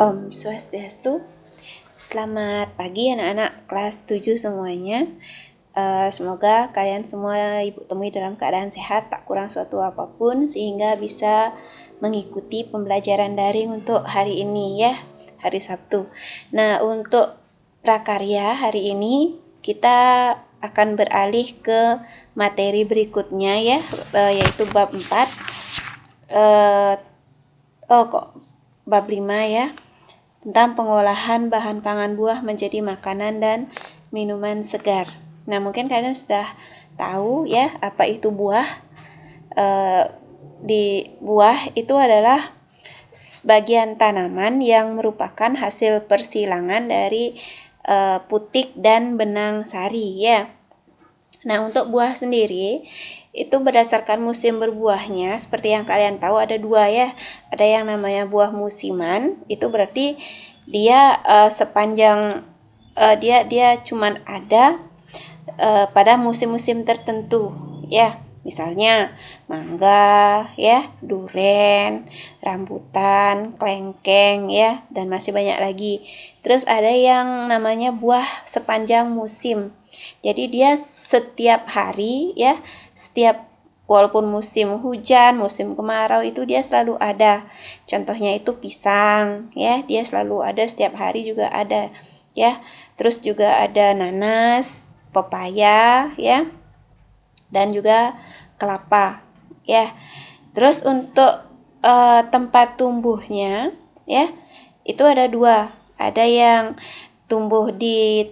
Om Swastiastu. Selamat pagi anak-anak kelas 7 semuanya. Semoga kalian semua Ibu temui dalam keadaan sehat, tak kurang suatu apapun, sehingga bisa mengikuti pembelajaran daring untuk hari ini ya, hari Sabtu. Nah, untuk prakarya hari ini kita akan beralih ke materi berikutnya ya, yaitu bab 4. Bab 5 ya, tentang pengolahan bahan pangan buah menjadi makanan dan minuman segar. Nah, mungkin kalian sudah tahu ya apa itu buah. Di buah itu adalah bagian tanaman yang merupakan hasil persilangan dari putik dan benang sari ya. Nah, untuk buah sendiri itu berdasarkan musim berbuahnya. Seperti yang kalian tahu ada dua ya. Ada yang namanya buah musiman, itu berarti dia sepanjang dia cuman ada pada musim-musim tertentu ya. Misalnya mangga ya, duren, rambutan, klengkeng ya, dan masih banyak lagi. Terus ada yang namanya buah sepanjang musim. Jadi dia setiap hari ya, walaupun musim hujan, musim kemarau itu dia selalu ada. Contohnya itu pisang ya, dia selalu ada, setiap hari juga ada ya. Terus juga ada nanas, pepaya ya, dan juga kelapa ya. Terus untuk tempat tumbuhnya ya, itu ada dua. Ada yang tumbuh di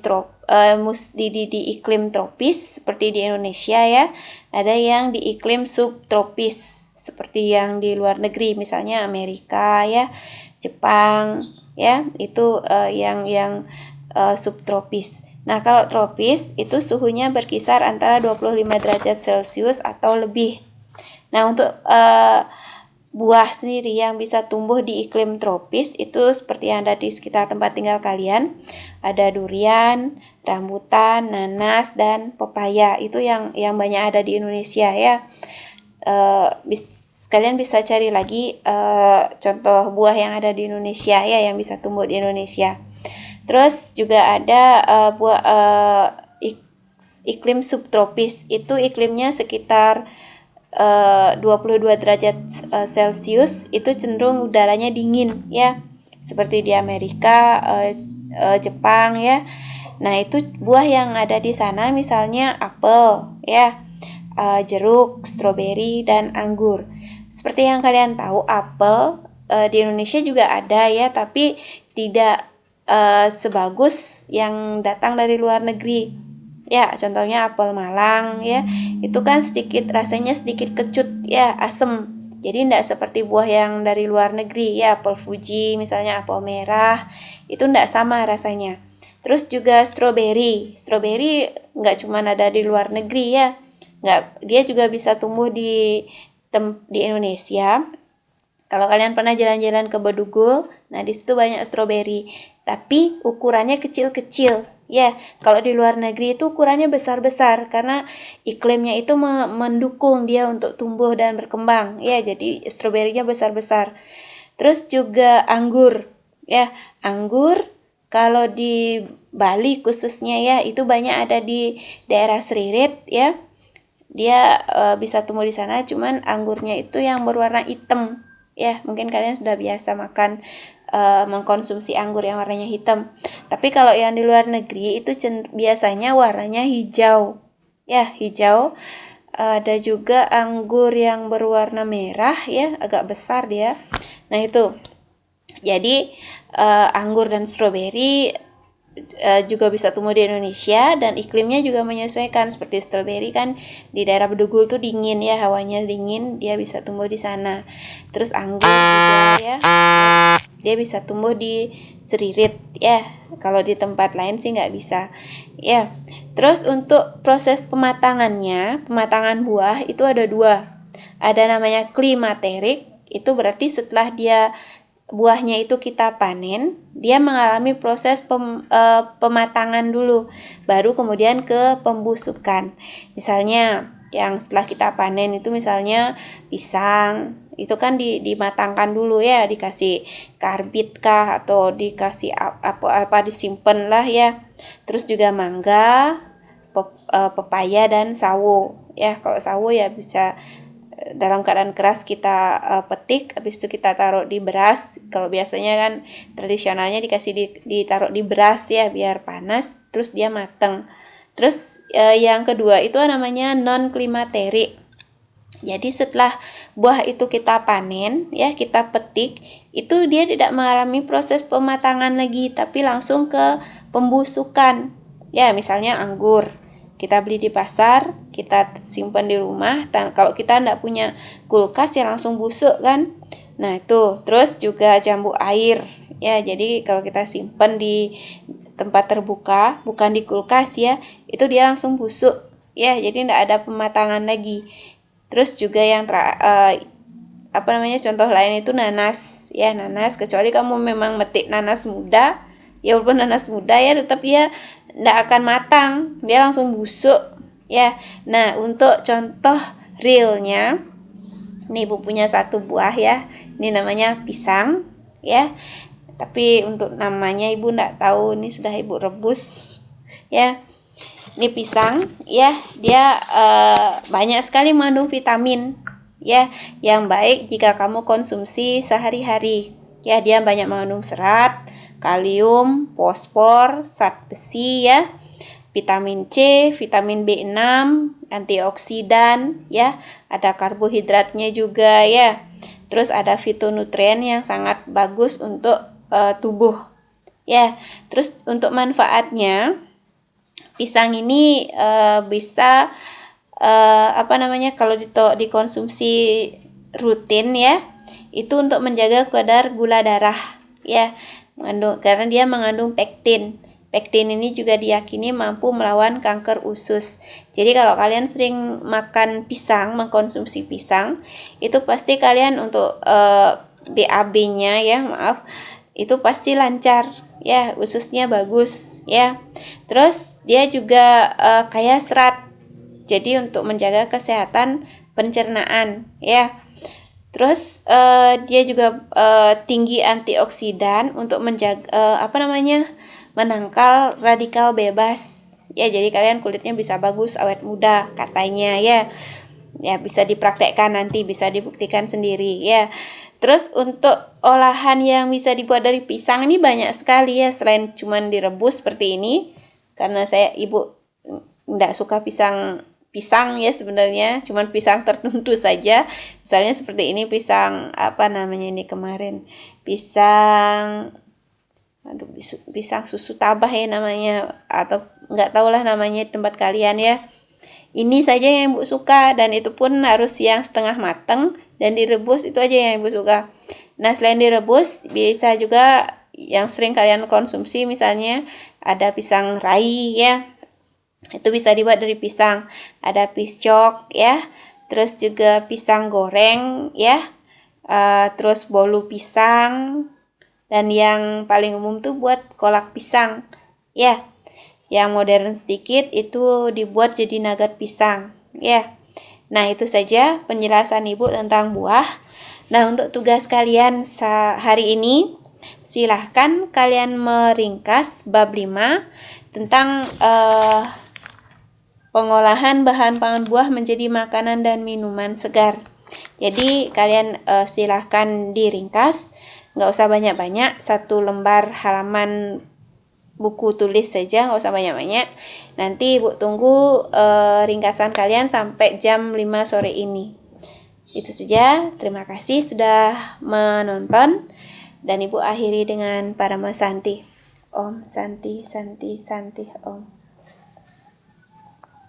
iklim tropis seperti di Indonesia ya. Ada yang di iklim subtropis seperti yang di luar negeri, misalnya Amerika ya, Jepang ya, itu yang subtropis. Nah, kalau tropis itu suhunya berkisar antara 25 derajat Celcius atau lebih. Nah, untuk buah sendiri yang bisa tumbuh di iklim tropis itu seperti yang ada di sekitar tempat tinggal kalian. Ada durian, rambutan, nanas, dan pepaya. Itu yang banyak ada di Indonesia ya. Kalian bisa cari lagi contoh buah yang ada di Indonesia ya, yang bisa tumbuh di Indonesia. Terus juga ada buah iklim subtropis. Itu iklimnya sekitar 22 derajat Celcius, itu cenderung udaranya dingin ya, seperti di Amerika, Jepang ya. Nah, itu buah yang ada di sana misalnya apel ya, jeruk, stroberi, dan anggur. Seperti yang kalian tahu, apel di Indonesia juga ada ya, tapi tidak sebagus yang datang dari luar negeri. Ya, contohnya apel Malang ya, itu kan rasanya sedikit kecut ya, asem. Jadi tidak seperti buah yang dari luar negeri ya, apel Fuji misalnya, apel merah, itu tidak sama rasanya. Terus juga stroberi nggak cuma ada di luar negeri ya, dia juga bisa tumbuh di Indonesia. Kalau kalian pernah jalan-jalan ke Bedugul, nah di situ banyak stroberi, tapi ukurannya kecil-kecil. Ya, kalau di luar negeri itu ukurannya besar-besar karena iklimnya itu mendukung dia untuk tumbuh dan berkembang. Ya, jadi stroberinya besar-besar. Terus juga anggur. Ya, anggur kalau di Bali khususnya ya, itu banyak ada di daerah Seririt ya. Dia bisa tumbuh di sana, cuman anggurnya itu yang berwarna hitam. Ya, mungkin kalian sudah biasa makan mengkonsumsi anggur yang warnanya hitam. Tapi kalau yang di luar negeri itu biasanya warnanya hijau. Ya, hijau. Ada juga anggur yang berwarna merah ya, agak besar dia. Nah, itu. Jadi anggur dan stroberi juga bisa tumbuh di Indonesia, dan iklimnya juga menyesuaikan. Seperti stroberi kan di daerah Bedugul tuh dingin ya, hawanya dingin, dia bisa tumbuh di sana. Terus anggur juga ya, dia bisa tumbuh di Seririt ya, kalau di tempat lain sih nggak bisa ya. Terus untuk proses pematangan buah itu ada dua. Ada namanya klimaterik, itu berarti setelah buahnya itu kita panen, dia mengalami proses pematangan dulu, baru kemudian ke pembusukan. Misalnya yang setelah kita panen itu misalnya pisang, itu kan dimatangkan dulu ya, dikasih karbit kah atau dikasih apa disimpan lah ya. Terus juga mangga, pepaya dan sawo ya. Kalau sawo ya bisa dalam keadaan keras kita petik, habis itu kita taruh di beras. Kalau biasanya kan tradisionalnya ditaruh di beras ya biar panas, terus dia mateng. Terus yang kedua itu namanya non klimateri. Jadi setelah buah itu kita panen ya, kita petik, itu dia tidak mengalami proses pematangan lagi, tapi langsung ke pembusukan. Ya, misalnya anggur. Kita beli di pasar, kita simpan di rumah. Kalau kita tidak punya kulkas ya langsung busuk kan. Nah, itu. Terus juga jambu air. Ya, jadi kalau kita simpan di tempat terbuka, bukan di kulkas ya, itu dia langsung busuk ya, jadi tidak ada pematangan lagi. Terus juga yang contoh lain itu nanas ya, nanas, kecuali kamu memang metik nanas muda ya, walaupun nanas muda ya tetap dia tidak akan matang, dia langsung busuk ya. Nah, untuk contoh realnya, ini Ibu punya satu buah ya, ini namanya pisang ya. Tapi untuk namanya Ibu enggak tahu, ini sudah Ibu rebus ya. Ini pisang ya, dia banyak sekali mengandung vitamin ya, yang baik jika kamu konsumsi sehari-hari ya. Dia banyak mengandung serat, kalium, fosfor, zat besi ya, vitamin C, vitamin B6, antioksidan ya, ada karbohidratnya juga ya. Terus ada fitonutrien yang sangat bagus untuk tubuh ya. Terus untuk manfaatnya, pisang ini bisa kalau dikonsumsi rutin ya, itu untuk menjaga kadar gula darah ya, karena dia mengandung pektin. Pektin ini juga diyakini mampu melawan kanker usus. Jadi kalau kalian sering makan pisang, mengkonsumsi pisang, itu pasti kalian untuk BAB-nya ya, itu pasti lancar ya, ususnya bagus ya. Terus dia juga kaya serat, jadi untuk menjaga kesehatan pencernaan ya. Terus dia juga tinggi antioksidan untuk menjaga menangkal radikal bebas ya, jadi kalian kulitnya bisa bagus, awet muda katanya ya. Ya, bisa dipraktekkan nanti, bisa dibuktikan sendiri ya. Terus untuk olahan yang bisa dibuat dari pisang ini banyak sekali ya, selain cuman direbus seperti ini. Karena Ibu enggak suka pisang ya sebenarnya, cuman pisang tertentu saja. Misalnya seperti ini pisang ini kemarin, pisang susu tabah ya namanya, atau enggak tahulah namanya tempat kalian ya. Ini saja yang Ibu suka, dan itu pun harus yang setengah matang dan direbus, itu aja yang Ibu suka. Nah, selain direbus bisa juga yang sering kalian konsumsi, misalnya ada pisang rai ya, itu bisa dibuat dari pisang. Ada piscok ya, terus juga pisang goreng ya, terus bolu pisang, dan yang paling umum tuh buat kolak pisang ya. Yang modern sedikit itu dibuat jadi nugget pisang ya. Nah, itu saja penjelasan Ibu tentang buah. Nah, untuk tugas kalian hari ini, silahkan kalian meringkas bab 5 tentang pengolahan bahan pangan buah menjadi makanan dan minuman segar. Jadi kalian silahkan diringkas, nggak usah banyak-banyak, 1 lembar halaman buku tulis saja, nggak usah banyak-banyak. Nanti Ibu tunggu ringkasan kalian sampai jam 5 sore ini. Itu saja, terima kasih sudah menonton, dan Ibu akhiri dengan Parama Santi. Om Santi Santi Santi Om.